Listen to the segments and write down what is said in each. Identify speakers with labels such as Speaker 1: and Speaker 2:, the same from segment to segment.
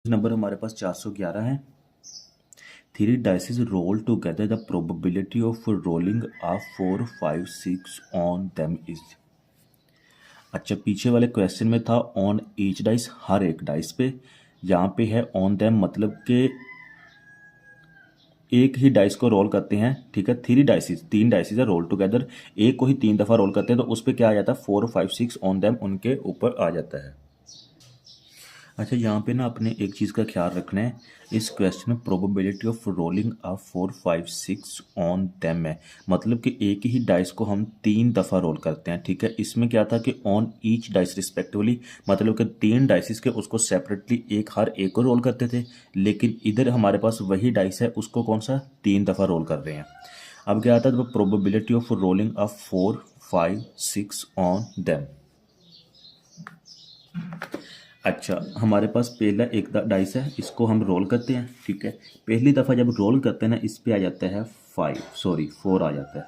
Speaker 1: Number हमारे पास 411 है। Three dices roll together the probability of rolling a 4 5 6 on them is. अच्छा, पीछे वाले क्वेश्चन में था ऑन ईच डाइस, हर एक डाइस पे। यहाँ पे है ऑन देम, मतलब कि एक ही डाइस को रोल करते हैं। ठीक है, थ्री डाइसिस, तीन डाइसिस है रोल टुगेदर, एक को ही तीन दफ़ा रोल करते हैं तो उस पर क्या आ जाता है 4 5 6 ऑन देम, उनके ऊपर आ जाता है। अच्छा, यहाँ पे ना अपने एक चीज़ का ख्याल रखना है, इस क्वेश्चन में probability of rolling a 4 5 6 on them है, मतलब कि एक ही डाइस को हम तीन दफ़ा रोल करते हैं। ठीक है, इसमें क्या था कि ऑन ईच डाइस रिस्पेक्टिवली, मतलब कि तीन डाइसिस के उसको सेपरेटली एक हर एक को रोल करते थे, लेकिन इधर हमारे पास वही डाइस है, उसको कौन सा तीन दफ़ा रोल कर रहे हैं। अब क्या आता है, तो probability of rolling a 4 5 6 on them. अच्छा, हमारे पास पहला एक डाइस है, इसको हम रोल करते हैं। ठीक है, पहली दफ़ा जब रोल करते हैं ना, इस पे आ जाता है 4 आ जाता है।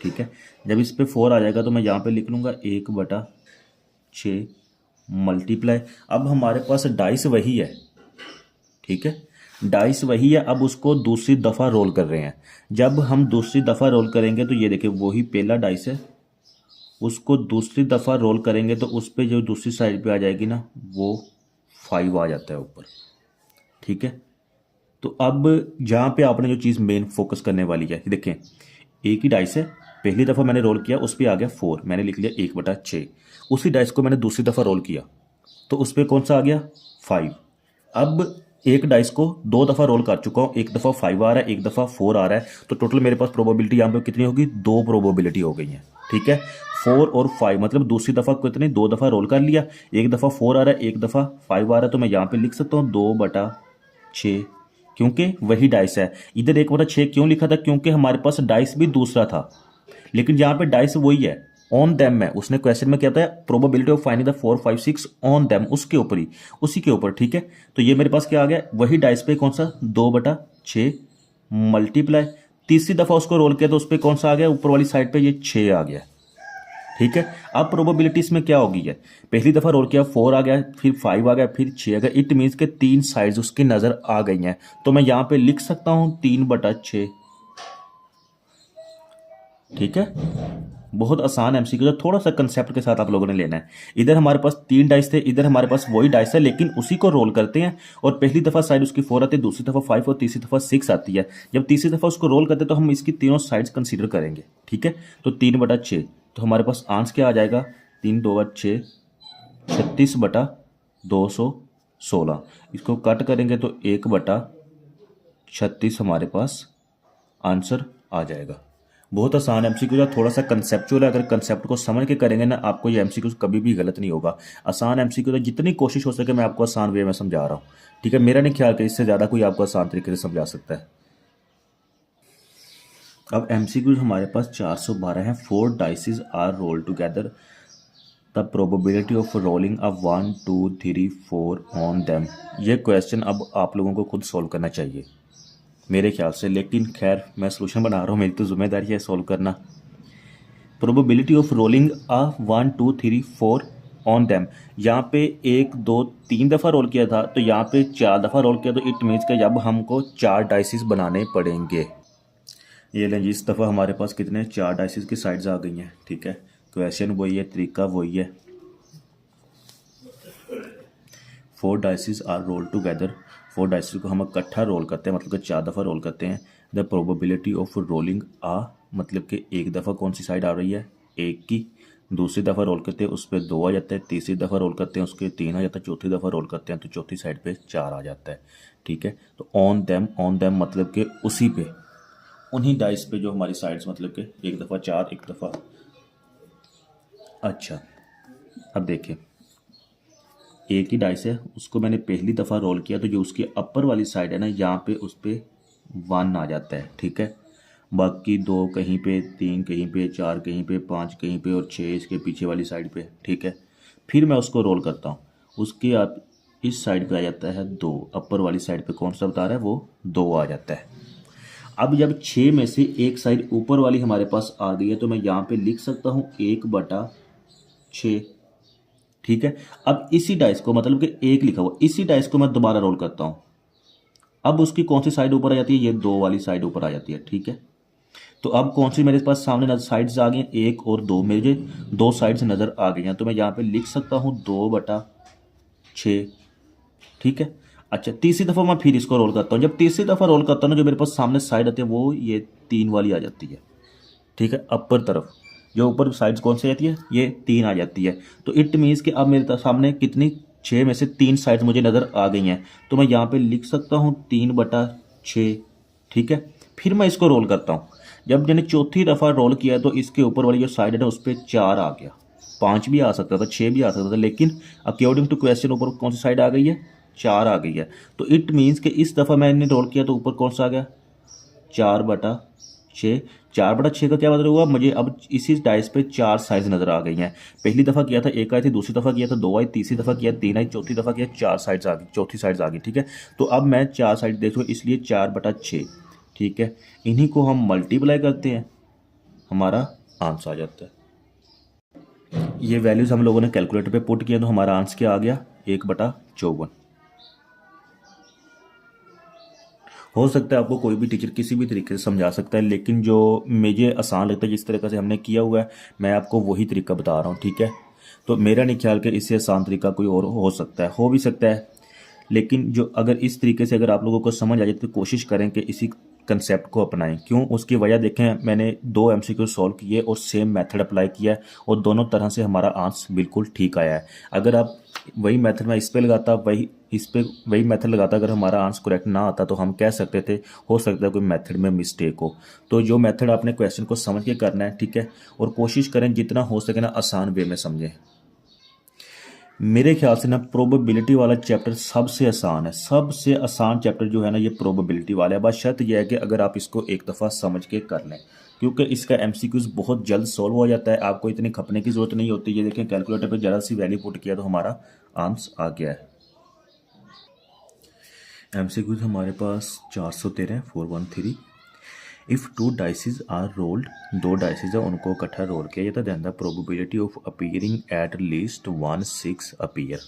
Speaker 1: ठीक है, जब इस पे 4 आ जाएगा तो मैं यहाँ पे लिख लूँगा 1/6 मल्टीप्लाई। अब हमारे पास डाइस वही है। ठीक है, डाइस वही है, अब उसको दूसरी दफ़ा रोल कर रहे हैं। जब हम दूसरी दफ़ा रोल करेंगे तो ये देखिए वही पहला डाइस है, उसको दूसरी दफ़ा रोल करेंगे तो उस पर जो दूसरी साइड पे आ जाएगी ना, वो 5 आ जाता है ऊपर। ठीक है, तो अब जहाँ पे आपने जो चीज़ मेन फोकस करने वाली है, देखें एक ही डाइस है, पहली दफ़ा मैंने रोल किया उस पर आ गया 4, मैंने लिख लिया 1/6। उसी डाइस को मैंने दूसरी दफ़ा रोल किया तो उस पर कौन सा आ गया 5। अब एक डाइस को दो दफ़ा रोल कर चुका हूँ, एक दफ़ा 5 आ रहा है, एक दफ़ा 4 आ रहा है, तो टोटल मेरे पास प्रोबेबिलिटी यहाँ पे कितनी होगी, दो प्रोबेबिलिटी हो गई है। ठीक है, 4 और 5, मतलब दूसरी दफ़ा कितनी, दो दफ़ा रोल कर लिया, एक दफ़ा 4 आ रहा है, एक दफ़ा 5 आ रहा है, तो मैं यहाँ पे लिख सकता हूँ 2/6, क्योंकि वही डाइस है। इधर 1/6 क्यों लिखा था, क्योंकि हमारे पास डाइस भी दूसरा था, लेकिन यहाँ पे डाइस वही है, ऑन देम में। उसने क्वेश्चन में क्या था, probability of finding the 4 5 6 on them, उसके ऊपर ही, उसी के ऊपर। ठीक है, तो ये मेरे पास क्या आ गया, वही डाइस पे कौन सा 2/6 मल्टीप्लाई, तीसरी दफा उसको रोल किया तो उस पर कौन सा आ गया, ऊपर वाली साइड पे ये 6 आ गया। ठीक है, अब प्रोबेबिलिटी इसमें क्या होगी है, पहली दफा रोल किया 4 आ गया, फिर 5 आ गया, फिर 6 आ गया, इट मीन्स के तीन साइड्स उसकी नजर आ गई हैं, तो मैं यहाँ पे लिख सकता हूं 3/6। ठीक है, बहुत आसान एमसीक्यू है, थोड़ा सा कंसेप्ट के साथ आप लोगों ने लेना है। इधर हमारे पास तीन डाइस थे, इधर हमारे पास वही डाइस है, लेकिन उसी को रोल करते हैं और पहली दफा साइड उसकी 4 आती है, दूसरी दफा 5 और तीसरी दफा 6 आती है। जब तीसरी दफा उसको रोल करते हैं तो हम इसकी तीनों साइड्स कंसीडर करेंगे। ठीक है, तो 3/6, तो हमारे पास आंसर क्या आ जाएगा, 3×2 = 6, 36/216। इसको कट करेंगे तो 1/36 हमारे पास आंसर आ जाएगा। बहुत आसान एमसीक्यू है, थोड़ा सा कंसेप्चुअल है, अगर कंसेप्ट को समझ के करेंगे ना, आपको ये एमसीक्यू कभी भी गलत नहीं होगा। आसान एमसीक्यू है, जितनी कोशिश हो सके मैं आपको आसान वे में समझा रहा हूँ। ठीक है, मेरा नहीं ख्याल कि इससे ज़्यादा कोई आपको आसान तरीके से समझा सकता है। अब एमसीक्यू हमारे पास 412 हैं। 4 dices are roll together, the probability of rolling a 1 2 3 4 on them. ये क्वेश्चन अब आप लोगों को खुद सॉल्व करना चाहिए मेरे ख्याल से, लेकिन खैर मैं सोल्यूशन बना रहा हूँ, मेरी तो जिम्मेदारी है सॉल्व करना। Probability of rolling a 1 2 3 4 on them, यहाँ पे 1 2 3 दफ़ा रोल किया था, तो यहाँ पे 4 दफ़ा रोल किया, तो इट मीन्स कि अब हमको 4 डाइसिस बनाने पड़ेंगे। ये लें जी, इस दफ़ा हमारे पास कितने 4 डाइसिस की साइड्स आ गई हैं। ठीक है, क्वेश्चन वही है, तरीका वही है। 4 डाइसिस आर रोल टुगेदर, 4 डाइसिस को हम इकट्ठा रोल करते हैं, मतलब कि 4 दफ़ा रोल करते हैं। द प्रोबेबिलिटी ऑफ रोलिंग आ, मतलब कि एक दफ़ा कौन सी साइड आ रही है, एक की, दूसरी दफ़ा रोल करते हैं उस पर 2 आ जाता है, तीसरी दफ़ा रोल करते हैं उसके 3 आ जाता है, चौथी दफ़ा रोल करते हैं तो चौथी साइड पे 4 आ जाता है। ठीक है, तो ऑन देम मतलब कि उसी पे, उन्हीं डाइस पे जो हमारी साइड्स, मतलब कि एक दफ़ा 4, एक दफ़ा। अच्छा, अब देखें एक ही डाइस है, उसको मैंने पहली दफ़ा रोल किया तो जो उसकी अपर वाली साइड है ना, यहाँ पे उस पर 1 आ जाता है। ठीक है, बाकी 2 कहीं पे, 3 कहीं पे, 4 कहीं पे, 5 कहीं पे और 6 इसके पीछे वाली साइड पे। ठीक है, फिर मैं उसको रोल करता हूँ, उसके आप इस साइड पे आ जाता है 2, अपर वाली साइड पे कौन सा बता रहा है, वो 2 आ जाता है। अब जब 6 में से एक साइड ऊपर वाली हमारे पास आ गई है तो मैं यहाँ पे लिख सकता हूँ 1/6। ठीक है। अब इसी डाइस को, मतलब कि एक लिखा हुआ, इसी डाइस को मैं दोबारा रोल करता हूँ। अब उसकी कौन सी साइड ऊपर आ जाती है? ये 2 वाली साइड ऊपर आ जाती है, ठीक है। तो अब कौन सी मेरे पास सामने साइड्स आ गई हैं? 1 और 2, मेरे 2 साइड्स नज़र आ गई हैं। तो मैं यहाँ पे लिख सकता हूँ 2/6, ठीक है। अच्छा, तीसरी दफ़ा मैं फिर इसको रोल करता हूँ। जब तीसरी दफ़ा रोल करता हूँ ना, जो मेरे पास सामने साइड आती है वो ये 3 वाली आ जाती है, ठीक है। अपर तरफ जो ऊपर साइड्स कौन सी आती है? ये 3 आ जाती है। तो इट मीन्स कि अब मेरे सामने कितनी, 6 में से 3 साइड्स मुझे नज़र आ गई हैं। तो मैं यहाँ पे लिख सकता हूँ 3/6, ठीक है। फिर मैं इसको रोल करता हूँ। जब मैंने चौथी दफ़ा रोल किया तो इसके ऊपर वाली जो साइड है ना, उस पर 4 आ गया। 5 भी आ सकता था, 6 भी आ सकता था, लेकिन अकॉर्डिंग टू क्वेश्चन ऊपर कौन सी साइड आ गई है? 4 आ गई है। तो इट मीन्स कि इस दफ़ा मैंने रोल किया तो ऊपर कौन सा आ गया? 4/6। 4/6 का क्या मतलब हुआ? मुझे अब इसी डाइस पे 4 साइड्स नज़र आ गई हैं। पहली दफ़ा किया था 1 आई थी, दूसरी दफ़ा किया था 2 आई, तीसरी दफ़ा किया 3 आई, चौथी दफ़ा किया 4 साइड्स आ गई, चौथी साइड्स आ गई, ठीक है। तो अब मैं 4 साइड देखो, इसलिए 4/6, ठीक है। इन्हीं को हम मल्टीप्लाई करते हैं, हमारा आंसर आ जाता है। ये वैल्यूज़ हम लोगों ने कैलकुलेटर पे पुट किया तो हमारा आंसर क्या आ गया? 1/54। हो सकता है आपको कोई भी टीचर किसी भी तरीके से समझा सकता है, लेकिन जो मुझे आसान लगता है, जिस तरीके से हमने किया हुआ है, मैं आपको वही तरीका बता रहा हूँ, ठीक है। तो मेरा नहीं ख्याल कि इससे आसान तरीका कोई और हो सकता है, हो भी सकता है। लेकिन जो अगर इस तरीके से अगर आप लोगों को समझ आ जाए तो कोशिश करें कि इसी कंसेप्ट को अपनाएं। क्यों? उसकी वजह देखें, मैंने 2 एमसीक्यू सॉल्व किए और सेम मेथड अप्लाई किया है और दोनों तरह से हमारा आंसर बिल्कुल ठीक आया है। अगर आप वही मेथड मैं इस पे लगाता, वही मेथड लगाता, अगर हमारा आंसर करेक्ट ना आता तो हम कह सकते थे हो सकता है कोई मेथड में मिस्टेक हो। तो जो मेथड आपने क्वेश्चन को समझ के करना है, ठीक है, और कोशिश करें जितना हो सके ना आसान वे में समझें। मेरे ख्याल से ना प्रोबेबिलिटी वाला चैप्टर सबसे आसान है। सबसे आसान चैप्टर जो है ना, ये प्रोबेबिलिटी वाला है। बस शर्त यह है कि अगर आप इसको एक दफ़ा समझ के कर लें, क्योंकि इसका एमसीक्यूज बहुत जल्द सॉल्व हो जाता है, आपको इतनी खपने की ज़रूरत नहीं होती। ये देखें, कैलकुलेटर पे ज़रा सी वैल्यू पुट किया तो हमारा आंसर आ गया है। एमसीक्यूज हमारे पास 413, 413। If 2 dices are rolled, 2 dices है उनको इकट्ठा रोल किया जाता है, then the probability of appearing at least 1/6 appear.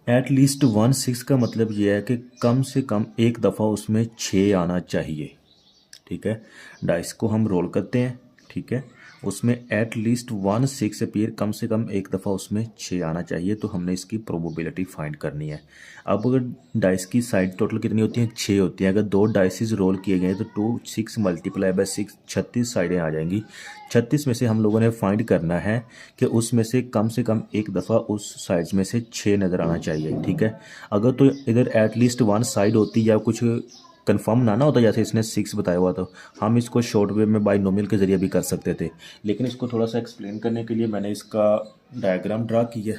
Speaker 1: At least 1/6 का मतलब यह है कि कम से कम एक दफ़ा उसमें 6 आना चाहिए, ठीक है। डाइस को हम रोल करते हैं, ठीक है, उसमें एट लीस्ट 1/6 अपीयर, कम से कम एक दफ़ा उसमें 6 आना चाहिए। तो हमने इसकी प्रोबेबिलिटी फाइंड करनी है। अब अगर डाइस की साइड टोटल कितनी होती हैं? 6 होती हैं। अगर 2 डाइसिस रोल किए गए तो 6 मल्टीप्लाई बाय 6, 36 साइडें आ जाएंगी। 36 में से हम लोगों ने फाइंड करना है कि उसमें से कम एक दफ़ा उस साइड्स में से 6 नज़र आना चाहिए, ठीक है। अगर तो इधर एट लीस्ट 1 साइड होती या कुछ कंफर्म ना होता, जैसे इसने 6 बताया हुआ, तो हम इसको शॉर्ट वे में बाइनोमियल के ज़रिए भी कर सकते थे। लेकिन इसको थोड़ा सा एक्सप्लेन करने के लिए मैंने इसका डायग्राम ड्रा किया,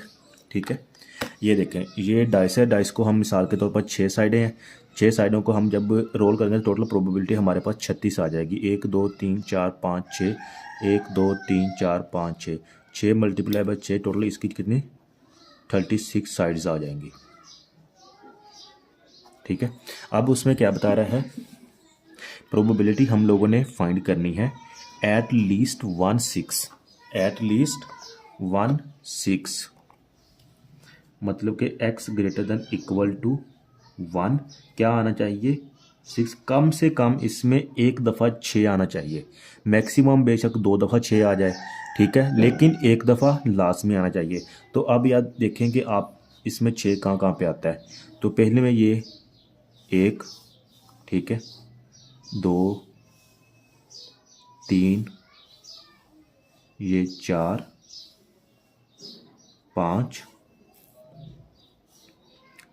Speaker 1: ठीक है। ये देखें, ये डाइस है। डाइस को हम मिसाल के तौर पर 6 साइडें हैं। 6 साइडों को हम जब रोल करेंगे तो टोटल प्रोबेबिलिटी हमारे पास 36 आ जाएगी। 1 2 3 4 5 6, 1 2 3 4 5 6, 6 मल्टीप्लाई बाय 6, टोटल इसकी कितनी? 36 साइड्स आ जाएंगी, ठीक है। अब उसमें क्या बता रहा है? प्रोबेबिलिटी हम लोगों ने फाइंड करनी है एट लीस्ट 1/6। एट लीस्ट 1/6 मतलब कि x greater than equal to 1 क्या आना चाहिए? 6। कम से कम इसमें एक दफ़ा 6 आना चाहिए। मैक्सिमम बेशक 2 दफ़ा 6 आ जाए, ठीक है, लेकिन एक दफ़ा लास्ट में आना चाहिए। तो अब याद देखें कि आप इसमें 6 कहाँ कहाँ पे आता है। तो पहले में ये 1, ठीक है, 2 3, ये 4 5,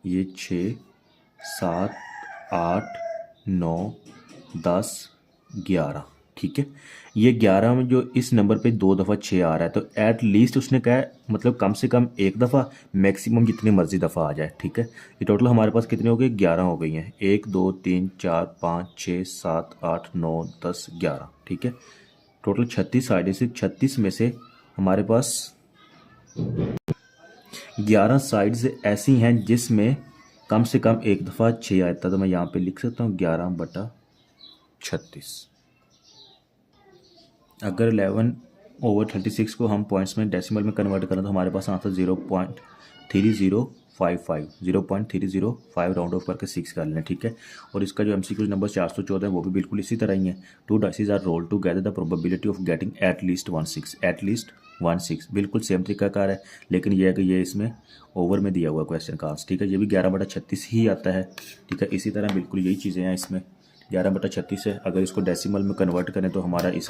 Speaker 1: ये 6 7 8 9 10 11, ठीक है। ये 11 में जो इस नंबर पे 2 दफ़ा 6 आ रहा है, तो एट लीस्ट उसने कहा है मतलब कम से कम एक दफ़ा, मैक्सिमम जितनी मर्जी दफ़ा आ जाए, ठीक है। ये टोटल हमारे पास कितने हो गए? 11 हो गई हैं। 1 2 3 4 5 6 7 8 9 10 11, ठीक है। टोटल 36 साइडें से 36 में से हमारे पास 11 साइड्स ऐसी हैं जिसमें कम से कम एक दफ़ा 6 आता है। तो मैं यहाँ पे लिख सकता हूँ 11/36। अगर 11 ओवर 36 को हम पॉइंट्स में डेसिमल में कन्वर्ट करें तो हमारे पास आंसर 0.3055 0.305 राउंड ऑफ करके 6 कर लें, ठीक है। और इसका जो MCQ नंबर 414 है वो भी बिल्कुल इसी तरह ही है। 2 dices are roll together the probability of getting at least 1/6 बिल्कुल सेम तरीकाकार है, लेकिन यह है कि ये इसमें ओवर में दिया हुआ क्वेश्चन का आंसर, ठीक है। ये भी 11/36 ही आता है, ठीक है। इसी तरह बिल्कुल यही चीज़ें हैं इसमें, 11/36 है। अगर इसको डेसिमल में कन्वर्ट करें तो हमारा इस